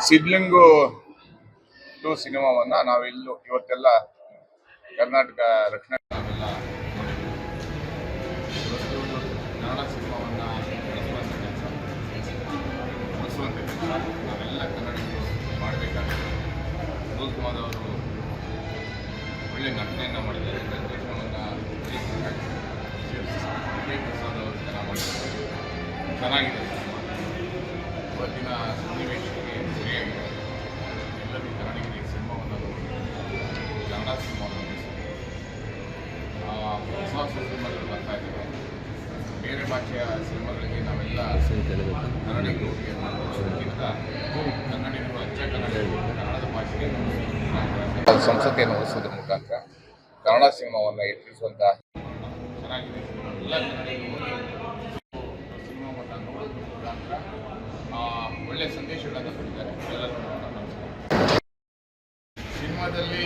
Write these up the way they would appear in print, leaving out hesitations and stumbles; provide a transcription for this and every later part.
ಸಿದ್ಲಿಂಗು 2 ಸಿನಿಮಾವನ್ನ ನಾವಿಲ್ಲೂ ಇವತ್ತೆಲ್ಲ ಕರ್ನಾಟಕ ರಕ್ಷಣಾ ನಾವೆಲ್ಲ ಕನ್ನಡ ಸಿನಿಮಾವನ್ನ ಉಳಿಸುವಂಥ ಕೆಲಸ ನಾವೆಲ್ಲ ಕನ್ನಡಿಗರು ಮಾಡಬೇಕಾಗಿದೆ. ರೋಜ್ ಕುಮಾರ್ ಅವರು ಒಳ್ಳೆ ನಟನೆಯನ್ನು ಮಾಡಿದ್ದಾರೆ. ನಿರ್ದೇಶನವನ್ನು ವಿಜಯ್ ಪ್ರಸಾದ್ ಅವರು ಚೆನ್ನಾಗಿ ಮಾಡಿದ್ದಾರೆ. ಚೆನ್ನಾಗಿದೆ ಸಿನಿಮಾ. ಇವತ್ತಿನ ಸನ್ನಿವೇಶಕ್ಕೆ ಸರಿಯಾಗಿದೆ. ಎಲ್ಲರೂ ಕನ್ನಡಿಗರಿಗೆ ಸಿನಿಮಾವನ್ನು ಕನ್ನಡ ಸಿನಿಮಾವನ್ನು ಹೊಸ ಸಿನಿಮಾಗಳು ಬರ್ತಾ ಇದ್ದಾವೆ. ಬೇರೆ ಭಾಷೆಯ ಸಿನಿಮಾಗಳಿಗೆ ನಾವೆಲ್ಲ ಕನ್ನಡಿಗರು ಮಾಡೋದಕ್ಕಿಂತ ಕನ್ನಡಿಗರು ಅಚ್ಚ ಕನ್ನಡಿಗರು ಕನ್ನಡದ ಭಾಷೆಗೆ ಸಂಸತ್ತೆಯನ್ನು ಉಳಿಸೋದ್ರ ಮುಖಾಂತರ ಕನ್ನಡ ಸಿನಿಮಾವನ್ನು ಎತ್ತಿಸುವಂಥ ಚೆನ್ನಾಗಿದೆ. ಎಲ್ಲ ಕನ್ನಡಿಗರು ಸಿನಿಮಾವನ್ನು ನೋಡೋದ್ರ ಮುಖಾಂತರ ಒಳ್ಳೆ ಸಂದೇಶಗಳನ್ನು ಕೊಟ್ಟಿದ್ದಾರೆ. ಎಲ್ಲರೂ ಸಿನಿಮಾದಲ್ಲಿ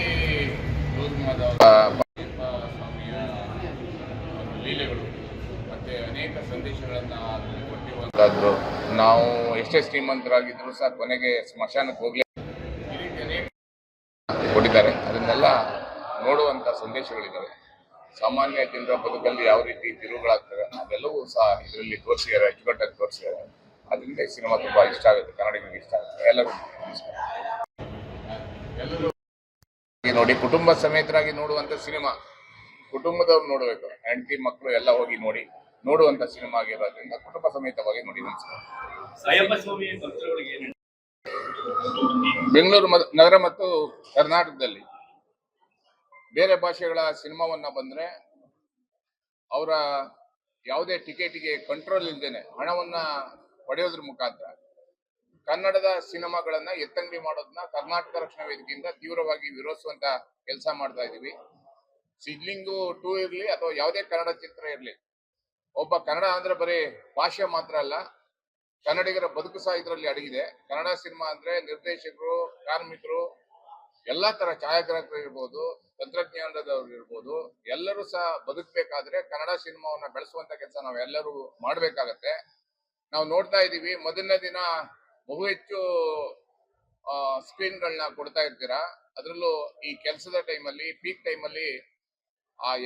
ಸ್ವಾಮಿಯ ಲೀಲೆಗಳು ಮತ್ತು ಅನೇಕ ಸಂದೇಶಗಳನ್ನು ಕೊಟ್ಟಿರುವಂಥದ್ದು. ನಾವು ಎಷ್ಟೇ ಶ್ರೀಮಂತರಾಗಿದ್ದರೂ ಸಹ ಕೊನೆಗೆ ಸ್ಮಶಾನಕ್ಕೆ ಹೋಗಲೇ ಈ ರೀತಿ ಅನೇಕ ಕೊಟ್ಟಿದ್ದಾರೆ. ಅದನ್ನೆಲ್ಲ ನೋಡುವಂಥ ಸಂದೇಶಗಳಿದ್ದಾವೆ. ಸಾಮಾನ್ಯ ಜನರ ಬದುಕಲ್ಲಿ ಯಾವ ರೀತಿ ತಿರುವುಗಳಾಗ್ತವೆ ಅದೆಲ್ಲವೂ ಸಹ ಇದರಲ್ಲಿ ತೋರಿಸಿದ್ದಾರೆ, ಅಚ್ಚುಕಟ್ಟಾಗಿ ತೋರಿಸಿದ್ದಾರೆ. ಅದರಿಂದ ಈ ಸಿನಿಮಾ ತುಂಬ ಇಷ್ಟ ಆಗುತ್ತೆ, ಕನ್ನಡಿಗರಿಗೆ ಇಷ್ಟ ಆಗುತ್ತೆ. ಎಲ್ಲರೂ ನೋಡಿ, ಕುಟುಂಬ ಸಮೇತರಾಗಿ ನೋಡುವಂಥ ಸಿನಿಮಾ. ಕುಟುಂಬದವ್ರು ನೋಡಬೇಕು, ಹೆಂಡತಿ ಮಕ್ಕಳು ಎಲ್ಲ ಹೋಗಿ ನೋಡುವಂಥ ಸಿನಿಮಾ ಆಗಿರೋದ್ರಿಂದ ಕುಟುಂಬ ಸಮೇತವಾಗಿ ನೋಡಿ. ಬೆಂಗಳೂರು ನಗರ ಮತ್ತು ಕರ್ನಾಟಕದಲ್ಲಿ ಬೇರೆ ಭಾಷೆಗಳ ಸಿನಿಮಾವನ್ನ ಬಂದ್ರೆ ಅವರ ಯಾವುದೇ ಟಿಕೆಟಿಗೆ ಕಂಟ್ರೋಲ್ ಇಲ್ದೇನೆ ಹಣವನ್ನ ಪಡೆಯೋದ್ರ ಮುಖಾಂತರ ಕನ್ನಡದ ಸಿನಿಮಾಗಳನ್ನ ಎತ್ತಂಗಡಿ ಮಾಡೋದನ್ನ ಕರ್ನಾಟಕ ರಕ್ಷಣಾ ವೇದಿಕೆಯಿಂದ ತೀವ್ರವಾಗಿ ವಿರೋಧಿಸುವಂತ ಕೆಲಸ ಮಾಡ್ತಾ ಇದೀವಿ. ಸಿದ್ಲಿಂಗು 2 ಇರ್ಲಿ ಅಥವಾ ಯಾವುದೇ ಕನ್ನಡ ಚಿತ್ರ ಇರ್ಲಿ, ಒಬ್ಬ ಕನ್ನಡ ಅಂದ್ರೆ ಬರೀ ಭಾಷೆ ಮಾತ್ರ ಅಲ್ಲ, ಕನ್ನಡಿಗರ ಬದುಕು ಸಹ ಇದರಲ್ಲಿ ಅಡಗಿದೆ. ಕನ್ನಡ ಸಿನಿಮಾ ಅಂದ್ರೆ ನಿರ್ದೇಶಕರು, ಕಾರ್ಮಿಕರು, ಎಲ್ಲಾ ತರ ಛಾಯಾಗ್ರಾಹಕರು ಇರ್ಬೋದು, ತಂತ್ರಜ್ಞಾನದವ್ರು ಇರ್ಬೋದು, ಎಲ್ಲರೂ ಸಹ ಬದುಕಬೇಕಾದ್ರೆ ಕನ್ನಡ ಸಿನಿಮಾವನ್ನ ಬೆಳೆಸುವಂತ ಕೆಲಸ ನಾವೆಲ್ಲರೂ ಮಾಡ್ಬೇಕಾಗತ್ತೆ. ನಾವು ನೋಡ್ತಾ ಇದೀವಿ, ಮೊದಲನೇ ದಿನ ಬಹು ಹೆಚ್ಚು ಸ್ಕ್ರೀನ್ಗಳನ್ನ ಕೊಡ್ತಾ ಇರ್ತೀರಾ. ಅದರಲ್ಲೂ ಈ ಕೆಲಸದ ಟೈಮಲ್ಲಿ, ಪೀಕ್ ಟೈಮಲ್ಲಿ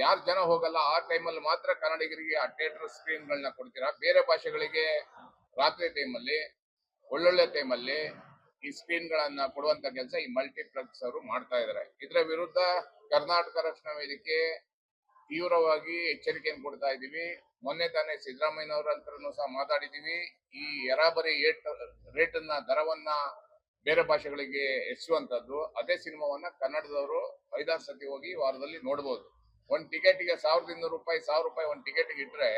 ಯಾರು ಜನ ಹೋಗಲ್ಲ ಆ ಟೈಮಲ್ಲಿ ಮಾತ್ರ ಕನ್ನಡಿಗರಿಗೆ ಆ ಥಿಯೇಟರ್ ಸ್ಕ್ರೀನ್ಗಳನ್ನ ಕೊಡ್ತೀರಾ. ಬೇರೆ ಭಾಷೆಗಳಿಗೆ ರಾತ್ರಿ ಟೈಮಲ್ಲಿ, ಒಳ್ಳೊಳ್ಳೆ ಟೈಮಲ್ಲಿ ಈ ಸ್ಕ್ರೀನ್ಗಳನ್ನ ಕೊಡುವಂತ ಕೆಲಸ ಈ ಮಲ್ಟಿಪ್ಲೆಕ್ಸ್ ಅವರು ಮಾಡ್ತಾ ಇದ್ದಾರೆ. ಇದರ ವಿರುದ್ಧ ಕರ್ನಾಟಕ ರಕ್ಷಣಾ ವೇದಿಕೆ ತೀವ್ರವಾಗಿ ಎಚ್ಚರಿಕೆಯನ್ನು ಕೊಡ್ತಾ ಇದ್ದೀವಿ. ಮೊನ್ನೆ ತಾನೇ ಸಿದ್ದರಾಮಯ್ಯನವರ ಹತ್ರನೂ ಸಹ ಮಾತಾಡಿದೀವಿ. ಈ ಎರಾಬರಿ ರೇಟ್ ದರವನ್ನ ಬೇರೆ ಭಾಷೆಗಳಿಗೆ ಎಸುವಂತದ್ದು, ಅದೇ ಸಿನಿಮಾವನ್ನ ಕನ್ನಡದವರು 5-6 ಸತಿ ಹೋಗಿ ವಾರದಲ್ಲಿ ನೋಡ್ಬೋದು. ಒಂದು ಟಿಕೆಟ್ಗೆ ₹1,200, ₹1,000 ಒಂದು ಟಿಕೆಟ್ಗೆ ಇಟ್ರೆ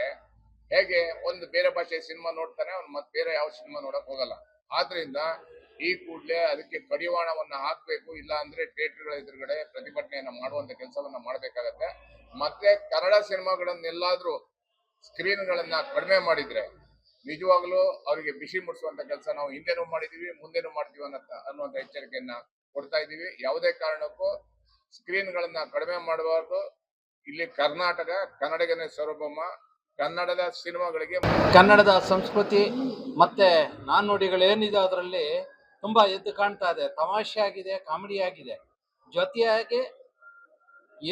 ಹೇಗೆ ಒಂದು ಬೇರೆ ಭಾಷೆ ಸಿನಿಮಾ ನೋಡ್ತಾನೆ ಅವ್ನು ಮತ್ತೆ ಬೇರೆ ಯಾವ ಸಿನಿಮಾ ನೋಡಕ್ ಹೋಗಲ್ಲ. ಆದ್ರಿಂದ ಈ ಕೂಡಲೇ ಅದಕ್ಕೆ ಕಡಿವಾಣವನ್ನ ಹಾಕ್ಬೇಕು. ಇಲ್ಲ ಅಂದ್ರೆ ಥಿಯೇಟರ್ಗಳ ಎದುರುಗಡೆ ಪ್ರತಿಭಟನೆಯನ್ನ ಮಾಡುವಂತ ಕೆಲಸವನ್ನ ಮಾಡ್ಬೇಕಾಗತ್ತೆ. ಮತ್ತೆ ಕನ್ನಡ ಸಿನಿಮಾಗಳನ್ನೆಲ್ಲಾದ್ರೂ ಸ್ಕ್ರೀನ್ಗಳನ್ನ ಕಡಿಮೆ ಮಾಡಿದ್ರೆ ನಿಜವಾಗ್ಲೂ ಅವರಿಗೆ ಬಿಸಿ ಮುಡಿಸುವಂತ ಕೆಲಸ ನಾವು ಹಿಂದೆನೂ ಮಾಡಿದೀವಿ, ಮುಂದೆನೂ ಮಾಡ್ತೀವಿ ಅನ್ನುವಂತ ಎಚ್ಚರಿಕೆಯನ್ನ ಕೊಡ್ತಾ ಇದೀವಿ. ಯಾವುದೇ ಕಾರಣಕ್ಕೂ ಸ್ಕ್ರೀನ್ಗಳನ್ನ ಕಡಿಮೆ ಮಾಡಬಾರ್ದು. ಇಲ್ಲಿ ಕರ್ನಾಟಕ ಕನ್ನಡಿಗನೇ ಸಾರ್ವಭೌಮ. ಕನ್ನಡದ ಸಿನಿಮಾಗಳಿಗೆ, ಕನ್ನಡದ ಸಂಸ್ಕೃತಿ ಮತ್ತೆ ನಾಣ್ಣುಡಿಗಳೇನಿದೆ ಅದರಲ್ಲಿ ತುಂಬಾ ಎದ್ದು ಕಾಣ್ತಾ ಇದೆ. ತಮಾಷೆ ಆಗಿದೆ, ಕಾಮಿಡಿ ಆಗಿದೆ. ಜೊತೆಯಾಗಿ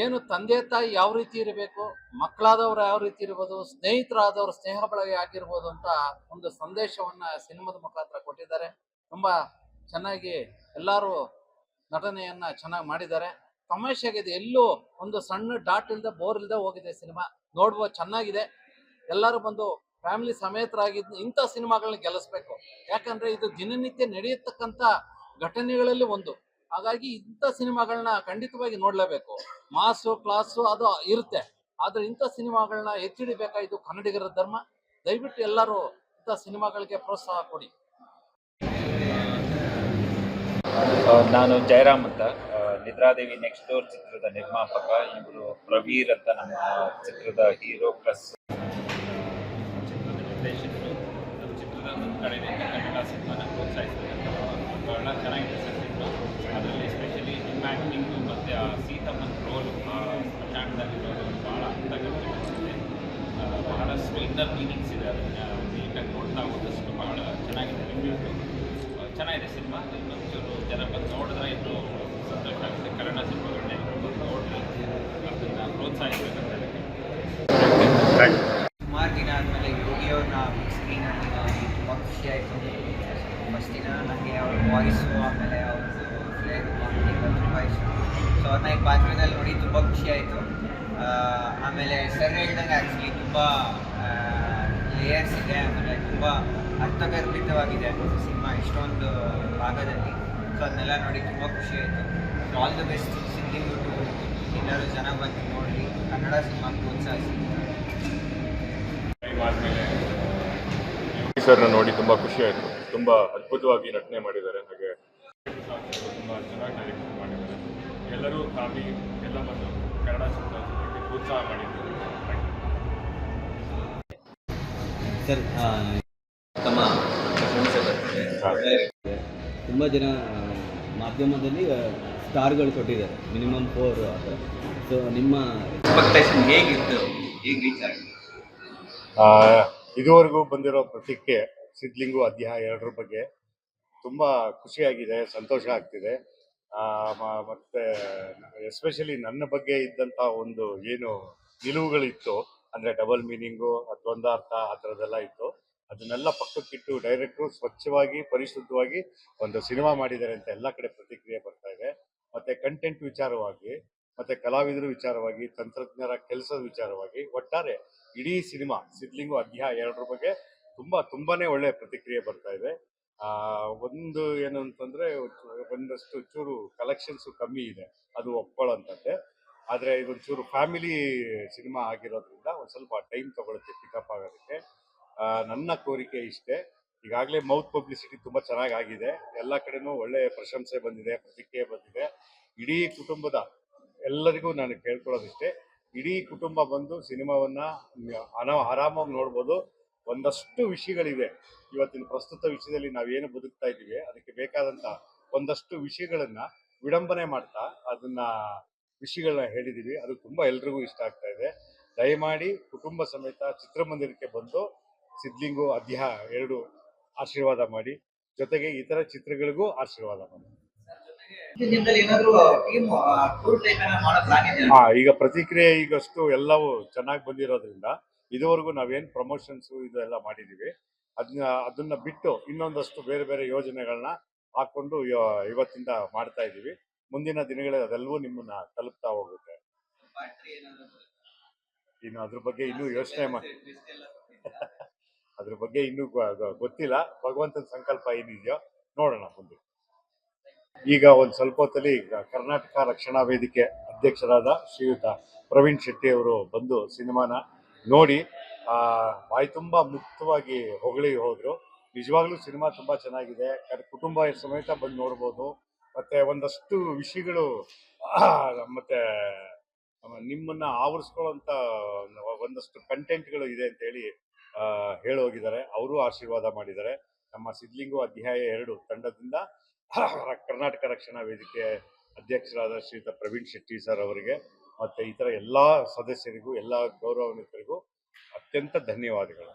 ಏನು ತಂದೆ ತಾಯಿ ಯಾವ ರೀತಿ ಇರಬೇಕು, ಮಕ್ಕಳಾದವ್ರು ಯಾವ ರೀತಿ ಇರ್ಬೋದು, ಸ್ನೇಹಿತರಾದವ್ರು ಸ್ನೇಹ ಬಳಗ ಆಗಿರ್ಬೋದು ಅಂತ ಒಂದು ಸಂದೇಶವನ್ನ ಸಿನಿಮಾದ ಮುಖಾಂತರ ಕೊಟ್ಟಿದ್ದಾರೆ. ತುಂಬಾ ಚೆನ್ನಾಗಿ ಎಲ್ಲರೂ ನಟನೆಯನ್ನ ಚೆನ್ನಾಗಿ ಮಾಡಿದ್ದಾರೆ. ತಮಾಷೆ ಆಗಿದೆ. ಎಲ್ಲೂ ಒಂದು ಸಣ್ಣ ಡಾಟ್ ಇಲ್ಲದೆ ಬೋರ್ ಇಲ್ಲದೆ ಹೋಗಿದೆ ಸಿನಿಮಾ. ನೋಡ್ಬೋದು, ಚೆನ್ನಾಗಿದೆ. ಎಲ್ಲರೂ ಬಂದು ಫ್ಯಾಮಿಲಿ ಸಮೇತರಾಗಿದ್ದು ಇಂಥ ಸಿನಿಮಾಗಳನ್ನ ಗೆಲ್ಲಿಸ್ಬೇಕು. ಯಾಕಂದ್ರೆ ಇದು ದಿನನಿತ್ಯ ನಡೆಯತಕ್ಕಂಥ ಘಟನೆಗಳಲ್ಲಿ ಒಂದು. ಹಾಗಾಗಿ ಇಂಥ ಸಿನಿಮಾಗಳನ್ನ ಖಂಡಿತವಾಗಿ ನೋಡ್ಲೇಬೇಕು. ಮಾಸು ಕ್ಲಾಸು ಅದು ಇರುತ್ತೆ, ಆದ್ರೆ ಇಂಥ ಸಿನಿಮಾಗಳನ್ನ ಎತ್ತಿಡಿಬೇಕಾ, ಇದು ಕನ್ನಡಿಗರ ಧರ್ಮ. ದಯವಿಟ್ಟು ಎಲ್ಲರೂ ಇಂಥ ಸಿನಿಮಾಗಳಿಗೆ ಪ್ರೋತ್ಸಾಹ ಕೊಡಿ. ನಾನು ಜಯರಾಮ್ ಅಂತ, ನಿದ್ರಾದೇವಿ ನೆಕ್ಸ್ಟ್ ಡೋರ್ ಚಿತ್ರದ ನಿರ್ಮಾಪಕ. ಇವರು ಪ್ರವೀರ್ ಅಂತ ನಮ್ಮ ಚಿತ್ರದ ಹೀರೋ ಪ್ಲಸ್ ಚಿತ್ರದ ನಿರ್ದೇಶಕರು. ನಮ್ಮ ಚಿತ್ರದ ಕಡೆಯಿಂದ ಕನ್ನಡ ಸಿನಿಮಾನ ಪ್ರೋತ್ಸಾಹಿಸಿದ್ದಾರೆ. ಬಹಳ ಚೆನ್ನಾಗಿದೆ ಸರ್ ಸಿನಿಮಾ. ಅದರಲ್ಲಿ ಎಸ್ಪೆಷಲಿ ನಿಮ್ಮ ಆ್ಯಕ್ಟಿಂಗು ಮತ್ತು ಆ ಸೀತಮ್ಮನ ರೋಲು, ಆ ಸ್ಮಶಾನದಲ್ಲಿರೋದು ಭಾಳ ಅಂತಗಟ್ಟಿದೆ. ಬಹಳಷ್ಟು ಇನ್ನರ್ ಮೀನಿಂಗ್ಸ್ ಇದೆ. ಅದನ್ನು ನೀಟಾಗಿ ನೋಡ್ತಾ ಹೋದಷ್ಟು ಭಾಳ ಚೆನ್ನಾಗಿದೆ. ರಿವ್ಯೂ ಚೆನ್ನಾಗಿದೆ. ಚೆನ್ನಾಗಿದೆ ಸಿನಿಮಾ. ಇನ್ನೊಂಚೂರು ಜನ ಬಂದು ನೋಡಿದ್ರೆ ಇನ್ನೂ ಸಂತೋಷ ಆಗುತ್ತೆ. ಕನ್ನಡ ಸಿನಿಮಾಗಳನ್ನ ಎಲ್ಲರೂ ಬಂದು ನೋಡಿರಿ, ಅದನ್ನು ಪ್ರೋತ್ಸಾಹಿಸಬೇಕಂತ ಹೇಳಕ್ಕೆ. ಸುಮಾರು ದಿನ ಆದಮೇಲೆ ಯೋಗಿ ಅವ್ರನ್ನ ಬಿಗ್ ಸ್ಕ್ರೀನಲ್ಲಿ ನೋಡಿ ತುಂಬ ಖುಷಿ ಆಯಿತು. ಫಸ್ಟ್ ದಿನ ನನಗೆ ಅವ್ರ ವಾಯ್ಸು ಆಮೇಲೆ ಅವ್ರದ್ದು ಫ್ಲೇರ್ ಕಾಮಿಡಿ ತುಂಬ ಇಷ್ಟ. ಸೊ ಅವ್ರನ್ನ ಈ ಪಾತ್ರದಲ್ಲಿ ನೋಡಿ ತುಂಬ ಖುಷಿ ಆಯಿತು. ಆಮೇಲೆ ಸರ್ ಹೇಳ್ದಂಗೆ ಆ್ಯಕ್ಚುಲಿ ತುಂಬ ಲೇಯರ್ಸ್ ಇದೆ, ಆಮೇಲೆ ತುಂಬ ಅರ್ಥಗರ್ಭಿತವಾಗಿದೆ ಸಿನಿಮಾ ಇಷ್ಟೊಂದು ಭಾಗದಲ್ಲಿ. ಸೊ ಅದನ್ನೆಲ್ಲ ನೋಡಿ ತುಂಬ ಖುಷಿ ಆಯಿತು. All the best singing to ಎಲ್ಲರೂ ಜನ ಬಂದು ನೋಡಿ ಕನ್ನಡ ಸಿನಿಮಾ ಪ್ರೋತ್ಸಾಹಿಸಿ. ಆದಮೇಲೆ ಸರ್ನ ನೋಡಿ ತುಂಬ ಖುಷಿ ಆಯಿತು. ತುಂಬ ಅದ್ಭುತವಾಗಿ ನಟನೆ ಮಾಡಿದ್ದಾರೆ, ಹಾಗೆ ತುಂಬ ಚೆನ್ನಾಗಿ ಡೈರೆಕ್ಷನ್ ಮಾಡಿದ್ದಾರೆ. ಎಲ್ಲರೂ ಫ್ಯಾಮಿಲಿ ಎಲ್ಲ ಬಂದು ಕನ್ನಡ ಚಿತ್ರಕ್ಕೆ ಪ್ರೋತ್ಸಾಹ ಮಾಡಿದ್ದಾರೆ. ಸರ್ ತಮ್ಮ ಪ್ರಶಂಸೆ ಬರ್ತಿದೆ. ತುಂಬ ಜನ ಮಾಧ್ಯಮದಲ್ಲಿ ಸ್ಟಾರ್ಗಳು ಕೊಟ್ಟಿದ್ದಾರೆ, ಮಿನಿಮಮ್ 4 ಅಂತ. ಸೊ ನಿಮ್ಮ ಎಕ್ಸ್ಪೆಕ್ಟೇಷನ್ ಹೇಗಿತ್ತು, ಹೇಗೆ ರೀಚ್ ಆಗಿದೆ? ಇದುವರೆಗೂ ಬಂದಿರೋ ಪ್ರತಿಕ್ರಿಯೆ ಸಿದ್ಲಿಂಗು ಅಧ್ಯಾಯ 2 ಬಗ್ಗೆ ತುಂಬ ಖುಷಿಯಾಗಿದೆ, ಸಂತೋಷ ಆಗ್ತಿದೆ. ಮತ್ತು ಎಸ್ಪೆಷಲಿ ನನ್ನ ಬಗ್ಗೆ ಇದ್ದಂಥ ಒಂದು ಏನು ನಿಲುವುಗಳಿತ್ತು, ಅಂದರೆ ಡಬಲ್ ಮೀನಿಂಗು, ದ್ವಂದ್ವಾರ್ಥ, ಆ ಥರದ್ದೆಲ್ಲ ಇತ್ತು, ಅದನ್ನೆಲ್ಲ ಪಕ್ಕಕ್ಕಿಟ್ಟು ಡೈರೆಕ್ಟ್ರು ಸ್ವಚ್ಛವಾಗಿ ಪರಿಶುದ್ಧವಾಗಿ ಒಂದು ಸಿನಿಮಾ ಮಾಡಿದ್ದಾರೆ ಅಂತ ಎಲ್ಲ ಕಡೆ ಪ್ರತಿಕ್ರಿಯೆ ಬರ್ತಾ ಇದೆ. ಮತ್ತು ಕಂಟೆಂಟ್ ವಿಚಾರವಾಗಿ, ಮತ್ತು ಕಲಾವಿದರ ವಿಚಾರವಾಗಿ, ತಂತ್ರಜ್ಞರ ಕೆಲಸದ ವಿಚಾರವಾಗಿ, ಒಟ್ಟಾರೆ ಇಡೀ ಸಿನಿಮಾ ಸಿದ್ಲಿಂಗು ಅಧ್ಯಾಯ 2 ಬಗ್ಗೆ ತುಂಬಾನೇ ಒಳ್ಳೆಯ ಪ್ರತಿಕ್ರಿಯೆ ಬರ್ತಾ ಇದೆ. ಒಂದು ಏನು ಅಂತಂದರೆ, ಒಂದಷ್ಟು ಚೂರು ಕಲೆಕ್ಷನ್ಸು ಕಮ್ಮಿ ಇದೆ, ಅದು ಒಪ್ಕೊಳ್ಳೋಂಥದ್ದೇ. ಆದರೆ ಇದೊಂಚೂರು ಫ್ಯಾಮಿಲಿ ಸಿನಿಮಾ ಆಗಿರೋದ್ರಿಂದ ಒಂದು ಸ್ವಲ್ಪ ಟೈಮ್ ತೊಗೊಳುತ್ತೆ ಪಿಕಪ್ ಆಗೋದಕ್ಕೆ. ನನ್ನ ಕೋರಿಕೆ ಇಷ್ಟೇ, ಈಗಾಗಲೇ ಮೌತ್ ಪಬ್ಲಿಸಿಟಿ ತುಂಬ ಚೆನ್ನಾಗಿ ಆಗಿದೆ, ಎಲ್ಲ ಕಡೆನೂ ಒಳ್ಳೆಯ ಪ್ರಶಂಸೆ ಬಂದಿದೆ, ಪ್ರತಿಕ್ರಿಯೆ ಬಂದಿದೆ. ಇಡೀ ಕುಟುಂಬದ ಎಲ್ಲರಿಗೂ ನಾನು ಕೇಳ್ಕೊಳ್ಳೋದಿಷ್ಟೇ, ಇಡೀ ಕುಟುಂಬ ಬಂದು ಸಿನಿಮಾವನ್ನು ಆರಾಮಾಗಿ ನೋಡ್ಬೋದು. ಒಂದಷ್ಟು ವಿಷಯಗಳಿವೆ, ಇವತ್ತಿನ ಪ್ರಸ್ತುತ ವಿಷಯದಲ್ಲಿ ನಾವೇನು ಬದುಕ್ತಾ ಇದ್ದೀವಿ ಅದಕ್ಕೆ ಬೇಕಾದಂಥ ಒಂದಷ್ಟು ವಿಷಯಗಳನ್ನು ವಿಡಂಬನೆ ಮಾಡ್ತಾ ವಿಷಯಗಳನ್ನ ಹೇಳಿದ್ದೀವಿ. ಅದು ತುಂಬ ಎಲ್ರಿಗೂ ಇಷ್ಟ ಆಗ್ತಾ ಇದೆ. ದಯಮಾಡಿ ಕುಟುಂಬ ಸಮೇತ ಚಿತ್ರಮಂದಿರಕ್ಕೆ ಬಂದು ಸಿದ್ಲಿಂಗು ಅಧ್ಯಾಯ 2 ಆಶೀರ್ವಾದ ಮಾಡಿ, ಜೊತೆಗೆ ಇತರ ಚಿತ್ರಗಳಿಗೂ ಆಶೀರ್ವಾದ ಮಾಡಿ. ಈಗ ಪ್ರತಿಕ್ರಿಯೆ ಈಗಷ್ಟು ಎಲ್ಲವೂ ಚೆನ್ನಾಗಿ ಬಂದಿರೋದ್ರಿಂದ ಇದುವರೆಗೂ ನಾವೇನು ಪ್ರಮೋಷನ್ಸು ಇದೆಲ್ಲ ಮಾಡಿದ್ದೀವಿ, ಅದನ್ನ ಬಿಟ್ಟು ಇನ್ನೊಂದಷ್ಟು ಬೇರೆ ಬೇರೆ ಯೋಜನೆಗಳನ್ನ ಹಾಕ್ಕೊಂಡು ಇವತ್ತಿಂದ ಮಾಡ್ತಾ ಇದ್ದೀವಿ. ಮುಂದಿನ ದಿನಗಳಲ್ಲಿ ಅದೆಲ್ಲವೂ ನಿಮ್ಮನ್ನ ತಲುಪ್ತಾ ಹೋಗುತ್ತೆ. ಇನ್ನು ಅದ್ರ ಬಗ್ಗೆ ಇನ್ನೂ ಯೋಚನೆ ಮಾಡಿ ಅದ್ರ ಬಗ್ಗೆ ಇನ್ನೂ ಗೊತ್ತಿಲ್ಲ. ಭಗವಂತನ ಸಂಕಲ್ಪ ಏನಿದೆಯೋ ನೋಡೋಣ ಮುಂದೆ. ಈಗ ಒಂದು ಸ್ವಲ್ಪ ಹೊತ್ತಲ್ಲಿ ಕರ್ನಾಟಕ ರಕ್ಷಣಾ ವೇದಿಕೆ ಅಧ್ಯಕ್ಷರಾದ ಶ್ರೀಯುತ ಪ್ರವೀಣ್ ಶೆಟ್ಟಿ ಅವರು ಬಂದು ಸಿನಿಮಾನ ನೋಡಿ ಬಾಯಿ ತುಂಬ ಮುಕ್ತವಾಗಿ ಹೊಗಳಿ ಹೋದರು. ನಿಜವಾಗ್ಲೂ ಸಿನಿಮಾ ತುಂಬ ಚೆನ್ನಾಗಿದೆ, ಕುಟುಂಬ ಸಮೇತ ಬಂದು ನೋಡ್ಬೋದು. ಮತ್ತು ಒಂದಷ್ಟು ವಿಷಯಗಳು ಮತ್ತು ನಿಮ್ಮನ್ನ ಆವರಿಸ್ಕೊಳ್ಳೋಂಥ ಒಂದಷ್ಟು ಕಂಟೆಂಟ್ಗಳು ಇದೆ ಅಂತೇಳಿ ಹೇಳೋಗಿದ್ದಾರೆ. ಅವರು ಆಶೀರ್ವಾದ ಮಾಡಿದ್ದಾರೆ. ನಮ್ಮ ಸಿದ್ಲಿಂಗು ಅಧ್ಯಾಯ 2 ತಂಡದಿಂದ ಕರ್ನಾಟಕ ರಕ್ಷಣಾ ವೇದಿಕೆ ಅಧ್ಯಕ್ಷರಾದ ಶ್ರೀಯುತ ಪ್ರವೀಣ್ ಶೆಟ್ಟಿ ಸರ್ ಅವರಿಗೆ ಮತ್ತು ಇತರ ಎಲ್ಲ ಸದಸ್ಯರಿಗೂ, ಎಲ್ಲ ಗೌರವಾನ್ವಿತರಿಗೂ ಅತ್ಯಂತ ಧನ್ಯವಾದಗಳು.